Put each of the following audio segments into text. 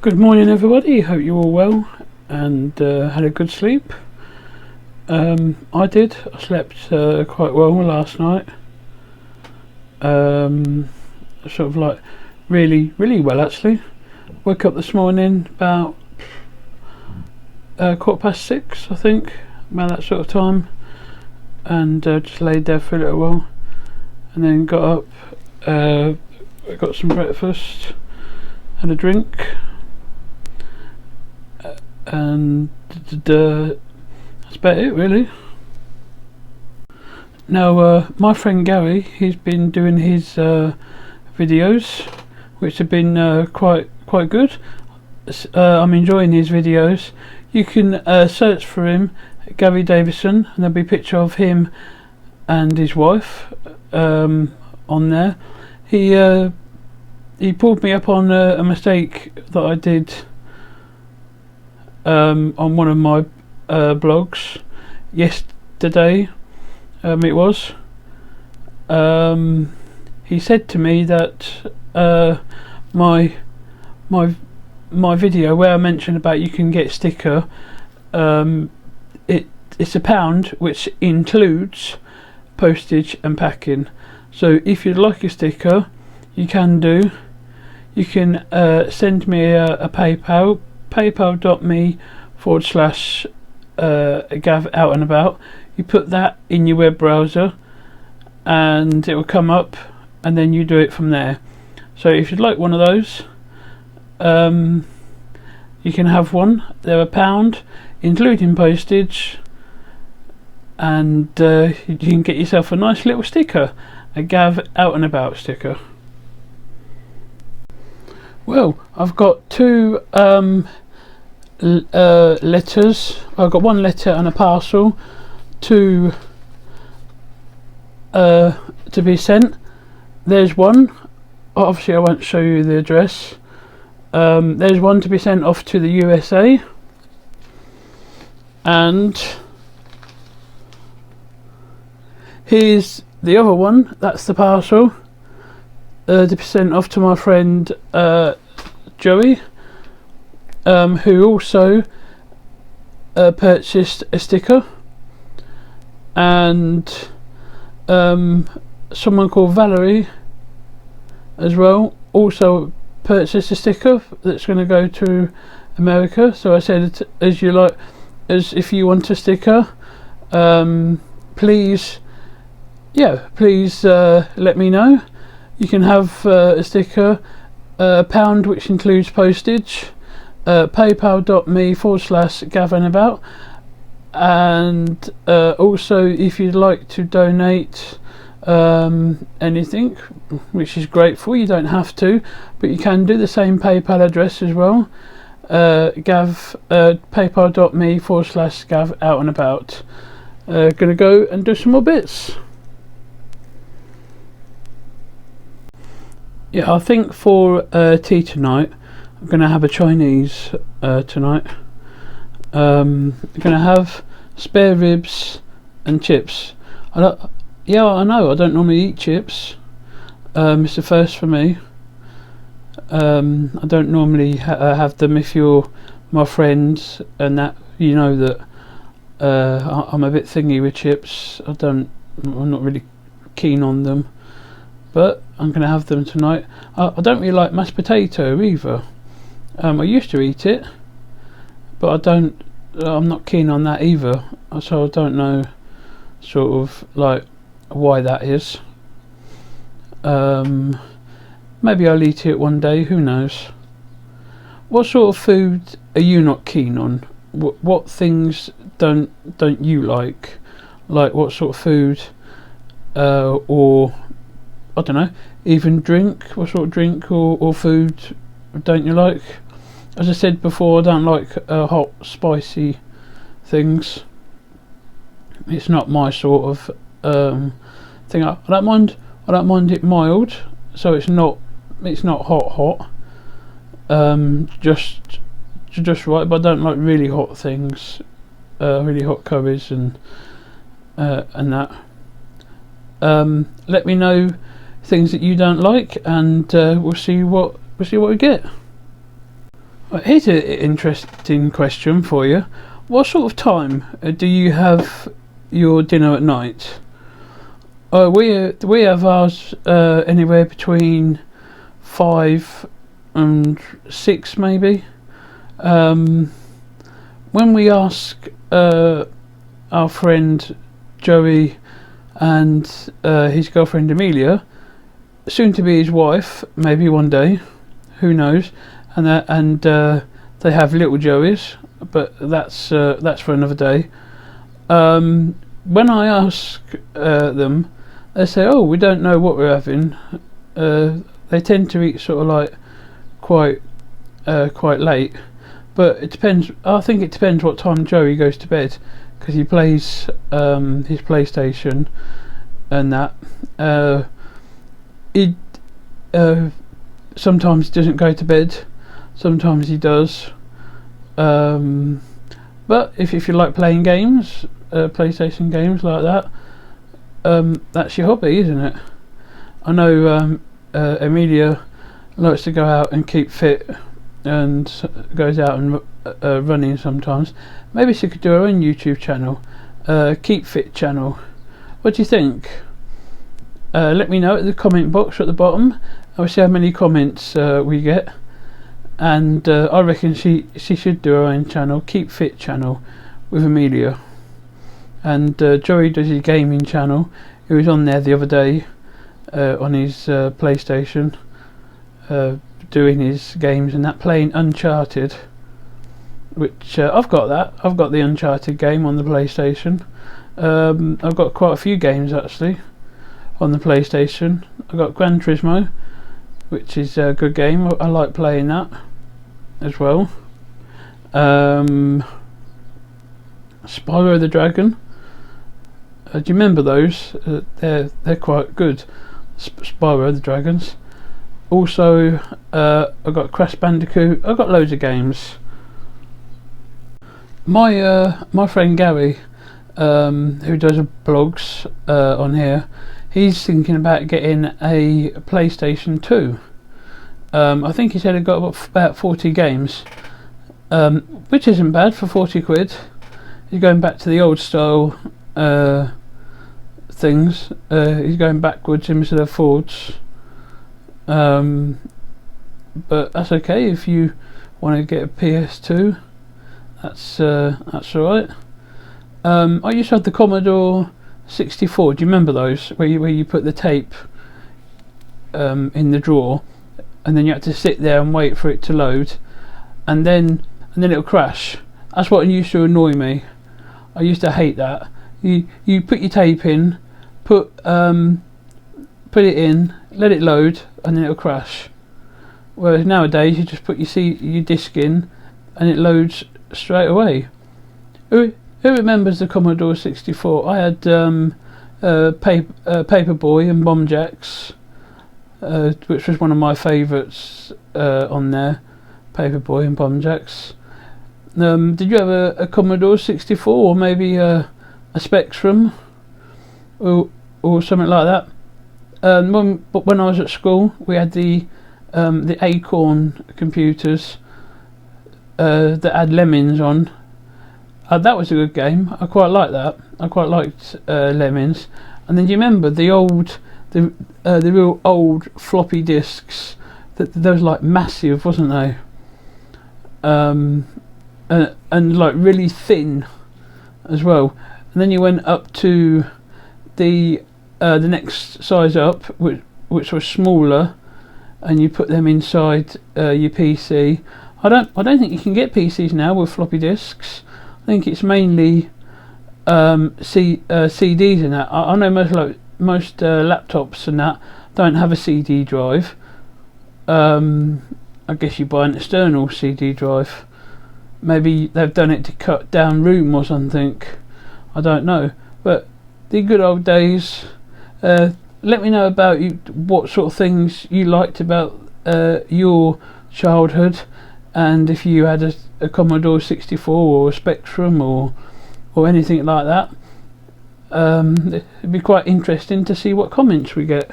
Good morning, everybody. Hope you're all well and had a good sleep. I did. I slept quite well last night. Sort of like really well actually. Woke up this morning about 6:15, I think, about that sort of time, and just laid there for a little while, and then got up, got some breakfast, had a drink. And that's about it really. Now my friend Gary, he's been doing his videos, which have been quite good. I'm enjoying his videos. You can search for him, Gary Davison, and there'll be a picture of him and his wife on there. He pulled me up on a mistake that I did on one of my blogs yesterday. It was. He said to me that my video where I mentioned about you can get a sticker, it's £1, which includes postage and packing. So if you'd like a sticker, you can do. You can send me a PayPal. PayPal.me/Gav out and about. You put that in your web browser and it will come up, and then you do it from there. So if you'd like one of those, you can have one. They're £1 including postage, and you can get yourself a nice little sticker, a Gav out and about sticker. Well, I've got two letters. I've got one letter and a parcel to be sent. There's one. Obviously, I won't show you the address. There's one to be sent off to the USA, and here's the other one. That's the parcel to be sent off to my friend Joey, who also purchased a sticker, and someone called Valerie as well also purchased a sticker that's going to go to America. So I said, as if you want a sticker, please let me know. You can have a sticker, £1, which includes postage. PayPal.me/GavAbout, and also if you'd like to donate anything, which is grateful, you don't have to, but you can do the same PayPal address as well. PayPal.me/GavOutAbout. Gonna go and do some more bits. Yeah, I think for tea tonight, I'm going to have a Chinese tonight. I'm going to have spare ribs and chips. I know, I don't normally eat chips. It's the first for me. I don't normally have them. If you're my friends and that, you know that I'm a bit thingy with chips. I'm not really keen on them. But I'm going to have them tonight. I don't really like mashed potato either. I used to eat it, but I'm not keen on that either. So I don't know sort of like why that is. Maybe I'll eat it one day, who knows. What sort of food are you not keen on? What things don't you like? Like what sort of food or I don't know, even drink. What sort of drink or food don't you like? As I said before, I don't like hot, spicy things. It's not my sort of thing. I don't mind it mild, so it's not hot. Just right. But I don't like really hot things, really hot curries and that. Let me know things that you don't like, and we'll see what we get. Well, here's an interesting question for you. What sort of time do you have your dinner at night? We have ours anywhere between 5 and 6 maybe. When we ask our friend Joey and his girlfriend Amelia, soon to be his wife, maybe one day, who knows, and they have little Joeys, but that's for another day. When I ask them, they say, "Oh, we don't know what we're having." They tend to eat sort of like quite late, but it depends. I think it depends what time Joey goes to bed, because he plays his PlayStation and that. He sometimes doesn't go to bed, sometimes he does. But if you like playing games, PlayStation games like that, that's your hobby, isn't it? I know Amelia likes to go out and keep fit and goes out and running sometimes. Maybe she could do her own YouTube channel, Keep Fit channel. What do you think? Let me know at the comment box at the bottom. I'll see how many comments we get, and I reckon she should do her own channel, Keep Fit channel, with Amelia. And Joey does his gaming channel. He was on there the other day on his PlayStation, doing his games and that, playing Uncharted, which I've got that. I've got the Uncharted game on the PlayStation. I've got quite a few games actually on the PlayStation. I've got Gran Turismo, which is a good game. I like playing that as well. Spyro the Dragon. Do you remember those? They're quite good. Spyro the Dragons. Also, I've got Crash Bandicoot. I've got loads of games. My friend Gary, who does blogs on here, he's thinking about getting a PlayStation 2. I think he said he got about 40 games, which isn't bad for 40 quid. He's going back to the old style things. He's going backwards instead of forwards. But that's okay if you want to get a PS2. That's alright. I used to have the Commodore 64. Do you remember those? Where you put the tape in the drawer, and then you had to sit there and wait for it to load, and then it'll crash. That's what used to annoy me. I used to hate that. You put your tape in, put it in, let it load, and then it'll crash. Whereas nowadays you just put your disc in, and it loads straight away. Who remembers the Commodore 64? I had Paperboy and Bomb Jacks, which was one of my favourites on there. Paperboy and Bomb Jacks. Did you have a Commodore 64, or maybe a Spectrum, or something like that? When I was at school, we had the Acorn computers that had Lemmings on. That was a good game. I quite liked that. I quite liked Lemmings. And then do you remember the real old floppy disks? They was like massive, wasn't they? And like really thin as well. And then you went up to the next size up, which was smaller, and you put them inside your PC. I don't think you can get PCs now with floppy disks. I think it's mainly CDs and that. I know most laptops and that don't have a CD drive. I guess you buy an external CD drive. Maybe they've done it to cut down room or something. I don't know. But the good old days. Let me know about you, what sort of things you liked about your childhood, and if you had a Commodore 64 or a Spectrum or anything like that. It'd be quite interesting to see what comments we get.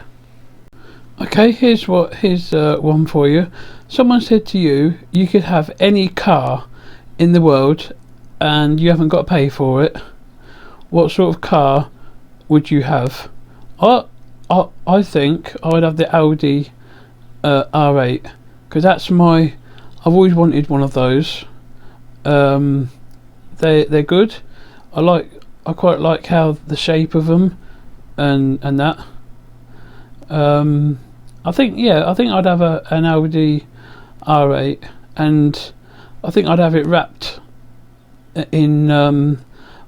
Okay, here's one for you. Someone said to you, you could have any car in the world, and you haven't got to pay for it. What sort of car would you have? I think I'd have the Audi R8, because that's my. I've always wanted one of those. They're good. I quite like how the shape of them and that. I think I'd have an Audi R8, and I think I'd have it wrapped in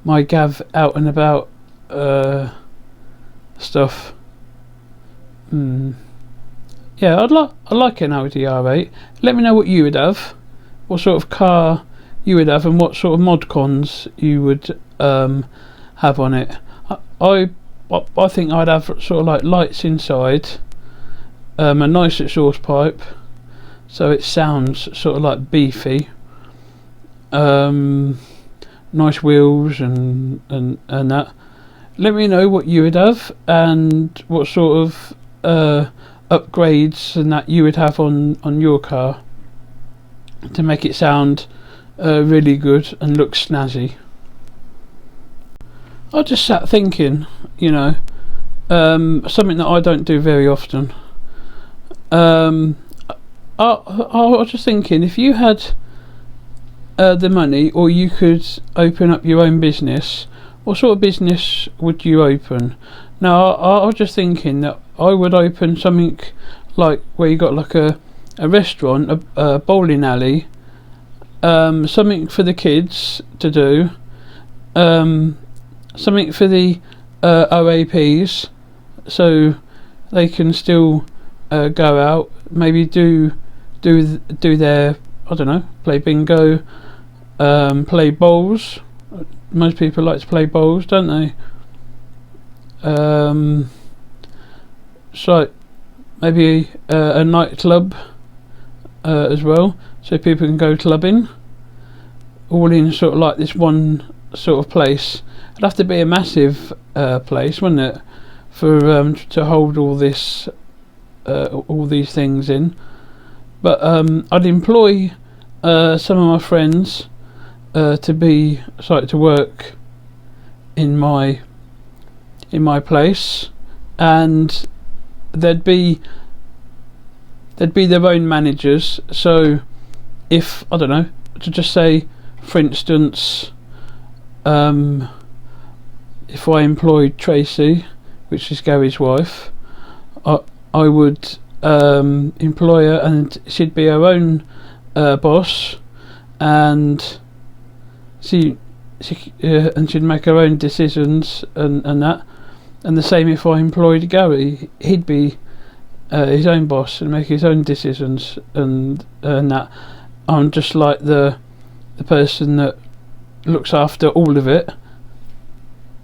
my Gav out and about stuff. Yeah, I'd like an Audi R8. Let me know what you would have, what sort of car you would have, and what sort of mod cons you would have on it. I think I'd have sort of like lights inside, a nice exhaust pipe, so it sounds sort of like beefy. Nice wheels and that. Let me know what you would have and what sort of upgrades and that you would have on your car to make it sound really good and look snazzy. I just sat thinking, something that I don't do very often. I was just thinking, if you had the money, or you could open up your own business, what sort of business would you open? Now, I was just thinking that I would open something like where you got like a restaurant, a bowling alley, something for the kids to do, something for the OAPs, so they can still go out, maybe do their, I don't know, play bingo, play bowls. Most people like to play bowls, don't they? So maybe a nightclub as well, so people can go clubbing, all in sort of like this one sort of place. It'd have to be a massive place, wouldn't it, for to hold all this, all these things in. But I'd employ some of my friends to work in my place, and they'd be their own managers. So if, I don't know, to just say, for instance, if I employed Tracy, which is Gary's wife, I would employ her, and she'd be her own boss, and she'd make her own decisions and that. And the same if I employed Gary, he'd be his own boss and make his own decisions and that. I'm just like the person that looks after all of it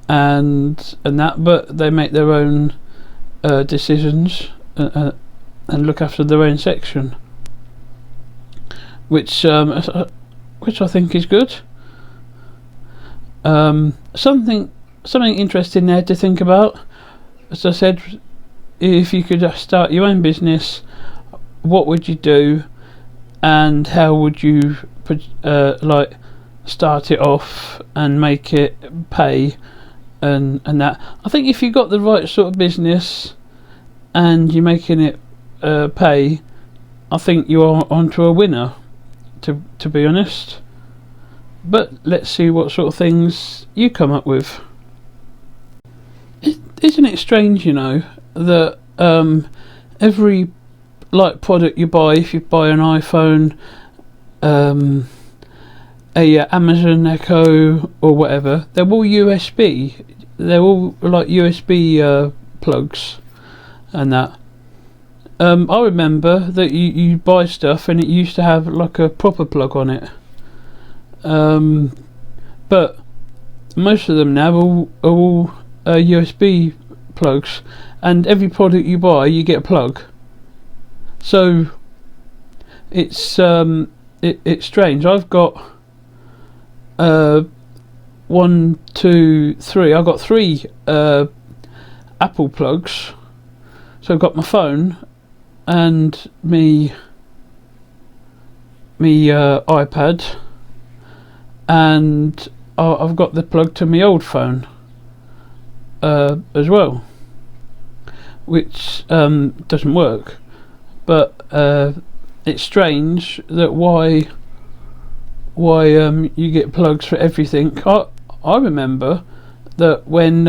and that, but they make their own decisions and look after their own section, which I think is good. Something interesting there to think about. As I said, if you could start your own business, what would you do, and how would you like start it off and make it pay and that. I think if you got the right sort of business and you're making it pay, I think you are onto a winner, to be honest. But let's see what sort of things you come up with. Isn't it strange, that every like product you buy, if you buy an iPhone, a Amazon Echo or whatever, they're all USB. They're all like USB plugs and that. I remember that you buy stuff and it used to have like a proper plug on it. But most of them now are all USB plugs, and every product you buy you get a plug. So it's strange. I've got 1, 2, 3. I've got 3 Apple plugs. So I've got my phone, and me iPad, and I've got the plug to my old phone as well, which doesn't work. But it's strange that why you get plugs for everything. I remember that when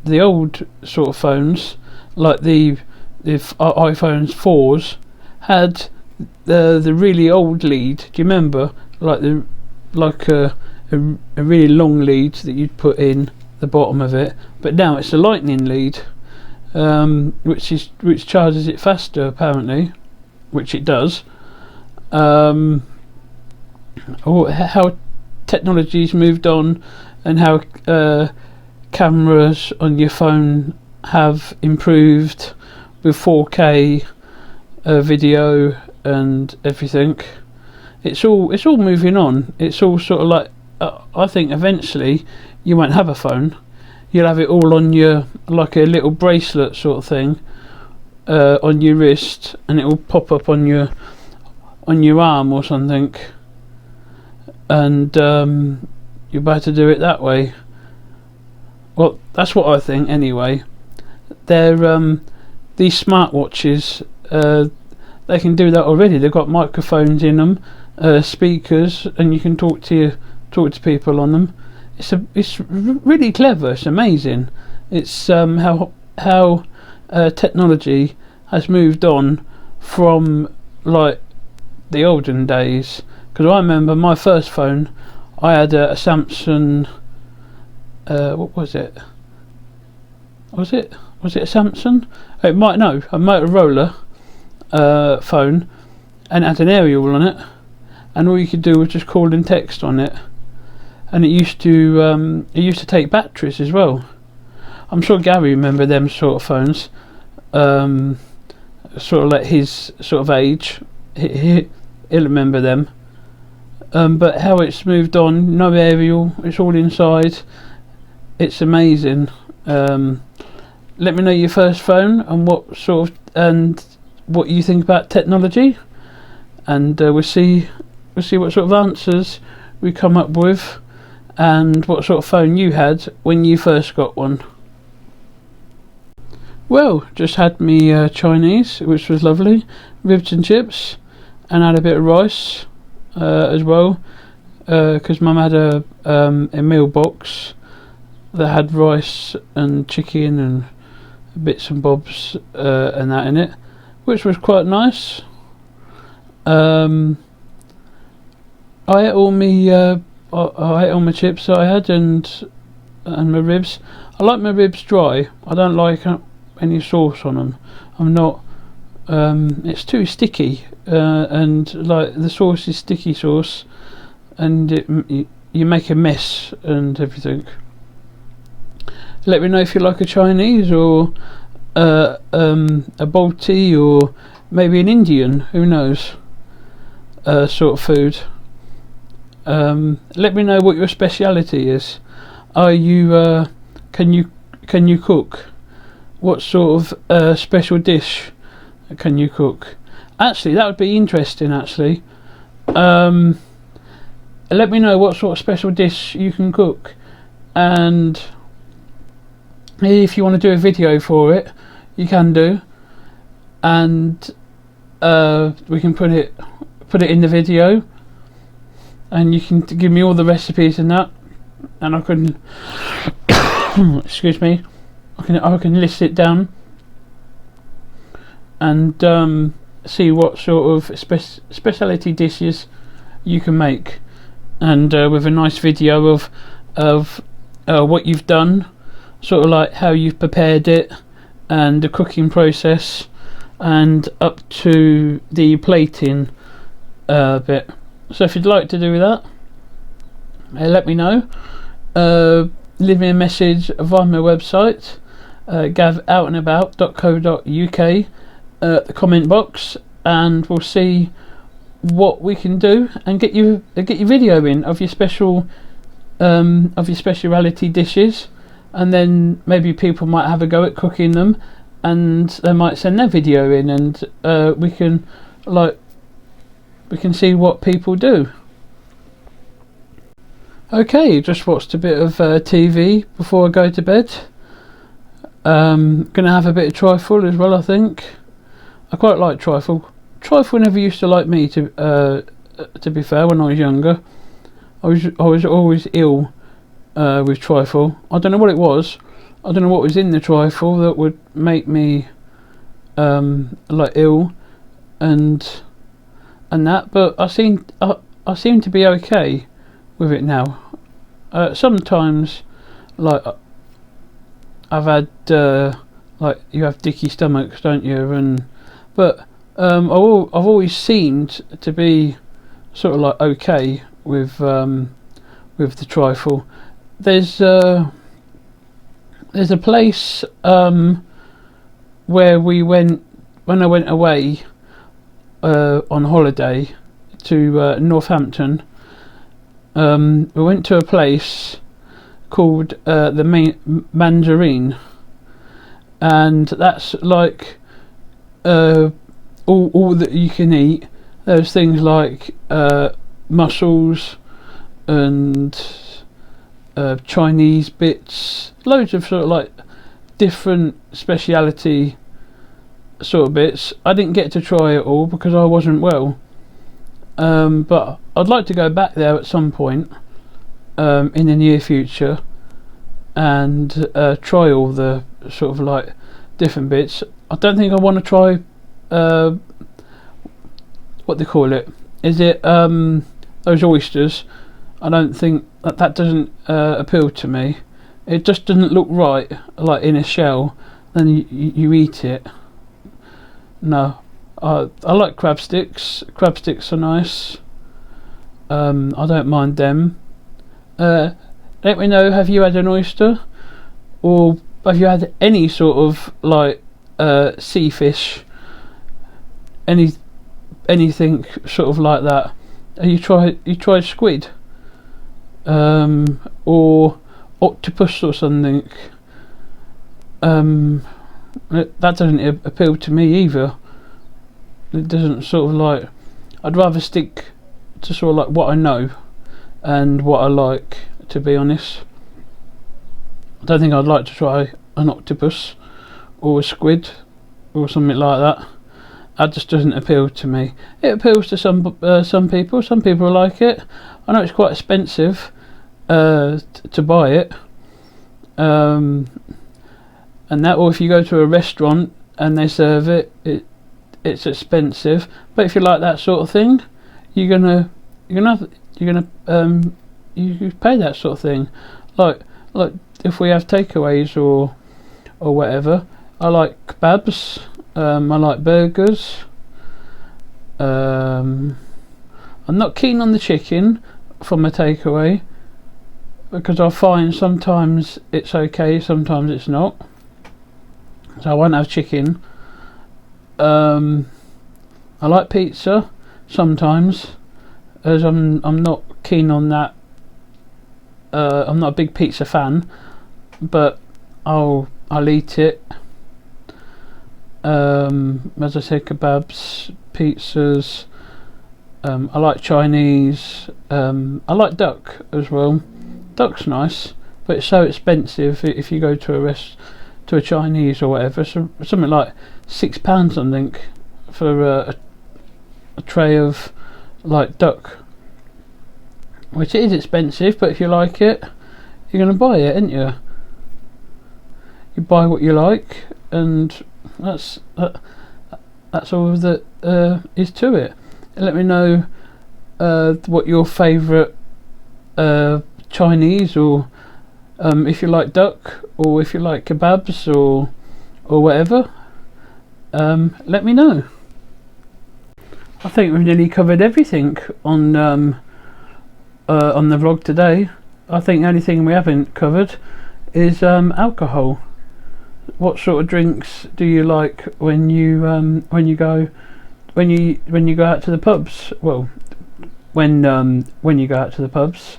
the old sort of phones, like the iPhones 4s, had the really old lead. Do you remember, like a really long lead that you'd put in the bottom of it? But now it's a lightning lead, which charges it faster apparently, which it does. Or how technology's moved on, and how cameras on your phone have improved with 4K video and everything. It's all moving on. It's all sort of like I think eventually you won't have a phone. You'll have it all on your, like a little bracelet sort of thing on your wrist, and it will pop up on your arm or something, and you're about to do it that way. Well, that's what I think anyway. They're these smartwatches, they can do that already. They've got microphones in them, speakers, and you can talk to people on them. It's really clever. It's amazing. It's how technology has moved on from like the olden days. Because I remember my first phone, I had a Samsung. What was it? Was it a Samsung? A Motorola phone, and it had an aerial on it, and all you could do was just call and text on it. And it used to take batteries as well. I'm sure Gary remember them sort of phones. Sort of like his sort of age, he'll remember them. But how it's moved on, no aerial, it's all inside. It's amazing. Let me know your first phone and what you think about technology, and we'll see what sort of answers we come up with, and what sort of phone you had when you first got one. Well, just had me Chinese, which was lovely, ribs and chips, and had a bit of rice as well, because Mum had a meal box that had rice and chicken and bits and bobs and that in it, which was quite nice. I ate all my chips that I had, and my ribs. I like my ribs dry. I don't like any sauce on them. I'm not. It's too sticky, and like the sauce is sticky sauce, and you make a mess and everything. Let me know if you like a Chinese or a Balti, or maybe an Indian. Who knows? Sort of food. Let me know what your speciality is. Are you? Can you cook? What sort of special dish can you cook? Actually, that would be interesting. Actually, let me know what sort of special dish you can cook, and if you want to do a video for it, you can do, and we can put it in the video, and you can give me all the recipes and that, and I can excuse me, I can list it down and see what sort of speciality dishes you can make, and with a nice video of what you've done, sort of like how you've prepared it, and the cooking process, and up to the plating bit. So if you'd like to do that, let me know. Leave me a message via my website, gavoutandabout.co.uk, the comment box, and we'll see what we can do and get your video in of your speciality dishes, and then maybe people might have a go at cooking them and they might send their video in, and we can see what people do. Okay, just watched a bit of TV before I go to bed. Gonna have a bit of trifle as well, I think. I quite like trifle. Trifle never used to like me, to be fair. When I was younger, I was always ill with trifle. I don't know what it was. I don't know what was in the trifle that would make me ill and that. But I seem to be okay with it now. Sometimes, I've had you have dicky stomachs, don't you? But I've always seemed to be sort of okay with the trifle. There's a place where we went when I went away on holiday to Northampton. We went to a place called the Mandarin, and that's all that you can eat. There's things like mussels and Chinese bits, loads of sort of different speciality sort of bits. I didn't get to try it all because I wasn't well, but I'd like to go back there at some point in the near future and try all the sort of different bits. I don't think I want to try what they call it. Is it those oysters? I don't think that doesn't appeal to me. It just doesn't look right, in a shell. Then you eat it. No, I like crab sticks. Crab sticks are nice. I don't mind them. Let me know, have you had an oyster, or have you had any sort of sea fish, anything sort of like that? You tried squid, or octopus or something? That doesn't appeal to me either. It doesn't sort of I'd rather stick to sort of what I know and what I like, to be honest. I don't think I'd like to try an octopus or a squid or something like that. That just doesn't appeal to me. It appeals to some people. Some people like it. I know it's quite expensive to buy it, and that, or if you go to a restaurant and they serve it, it's expensive. But if you like that sort of thing, you pay that sort of thing. Like if we have takeaways or whatever. I like kebabs. I like burgers. I'm not keen on the chicken from a takeaway, because I find sometimes it's okay, sometimes it's not. So I won't have chicken. I like pizza sometimes, as I'm not keen on that. I'm not a big pizza fan, but I'll eat it. As I said, kebabs, pizzas. I like Chinese. I like duck as well. Duck's nice, but it's so expensive if you go to a Chinese or whatever. So something like £6 something for a tray of duck, which is expensive. But if you like it, you're gonna buy it, ain't you? You buy what you like, and that's all that is to it. Let me know what your favourite Chinese, or if you like duck, or if you like kebabs, or whatever. Let me know. I think we've nearly covered everything on the vlog today. I think the only thing we haven't covered is alcohol. What sort of drinks do you like when you go out to the pubs? Well, when you go out to the pubs,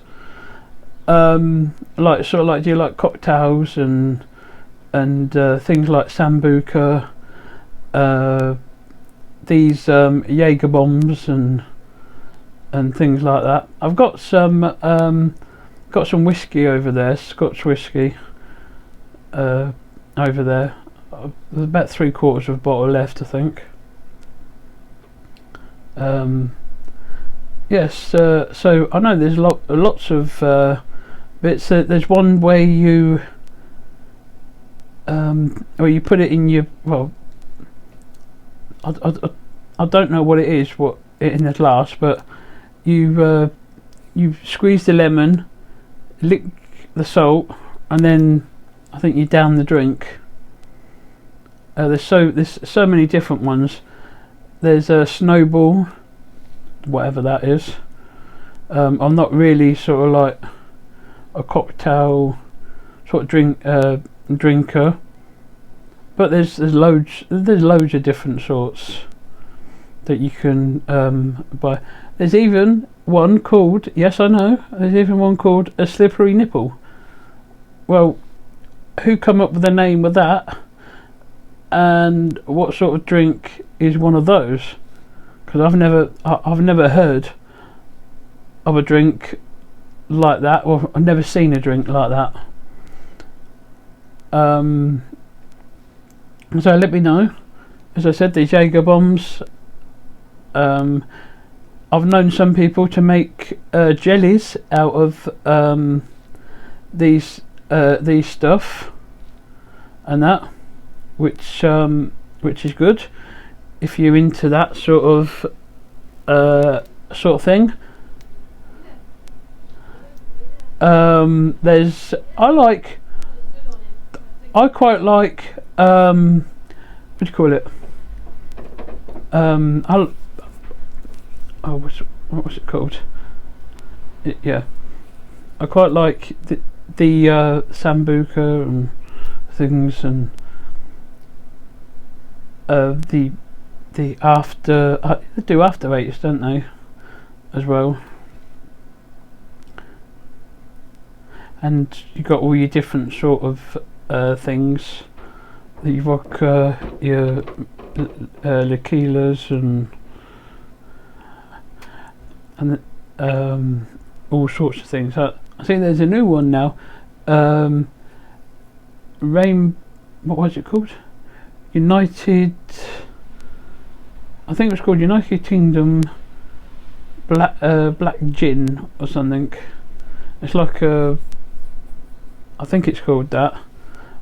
do you like cocktails and and things like Sambuca, these Jaeger bombs and things like that. I've got some whiskey over there, Scotch whiskey over there. There's about 3/4 of a bottle left, I think. Yes, so I know there's lots of bits. There's one where you put it in your, well, I don't know what it is, what in the glass, but you squeeze the lemon, lick the salt, and then I think you down the drink. There's so many different ones. There's a Snowball, whatever that is. I'm not really sort of like a cocktail sort of drinker, but there's loads of different sorts that you can buy. There's even one called, yes I know, there's even one called a slippery nipple. Well, who come up with the name of that, and what sort of drink is one of those? Because I've never heard of a drink like that, or I've never seen a drink like that. So let me know. As I said, these Jaeger bombs. I've known some people to make jellies out of these stuff and that, which is good if you're into that sort of thing. I quite like what do you call it? What was it called? Yeah, I quite like the Sambuca and things, and the after they do after eights, don't they, as well? And you got all your different sort of things. You've got your liqueurs and all sorts of things. I think there's a new one now. What was it called? United. I think it was called United Kingdom Black Gin or something. It's like I think it's called that.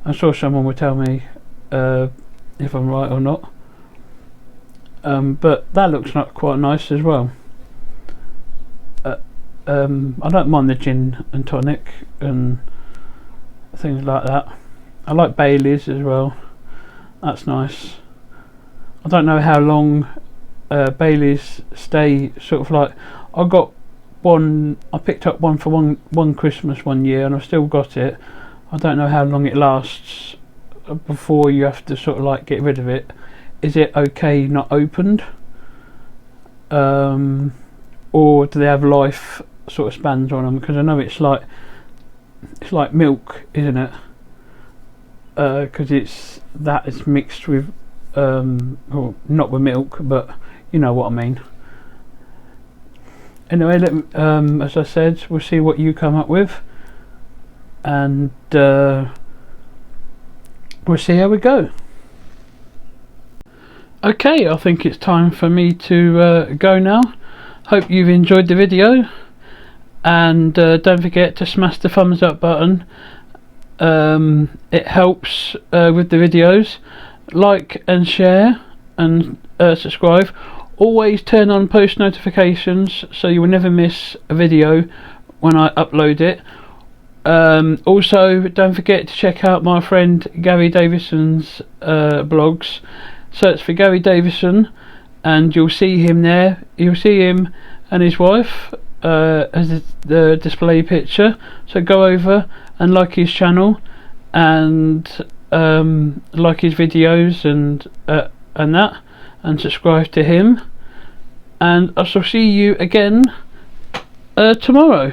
I'm sure someone will tell me if I'm right or not. But that looks like quite nice as well. I don't mind the gin and tonic and things like that. I like Bailey's as well. That's nice. I don't know how long Bailey's stay sort of like. I picked up one for one Christmas one year, and I've still got it. I don't know how long it lasts before you have to sort of like get rid of it. Is it okay not opened? Or do they have life sort of spans on them? Because I know it's like milk, isn't it? Because it's mixed with well, not with milk, but you know what I mean. Anyway, as I said, we'll see what you come up with, and we'll see how we go. Okay, I think it's time for me to go now. Hope you've enjoyed the video, and don't forget to smash the thumbs up button. It helps with the videos. Like and share and subscribe. Always turn on post notifications so you will never miss a video when I upload it. Also, don't forget to check out my friend Gary Davison's blogs. Search for Gary Davison and you'll see him there. You'll see him and his wife as the display picture. So go over and like his channel and like his videos and that, and subscribe to him, and I shall see you again tomorrow.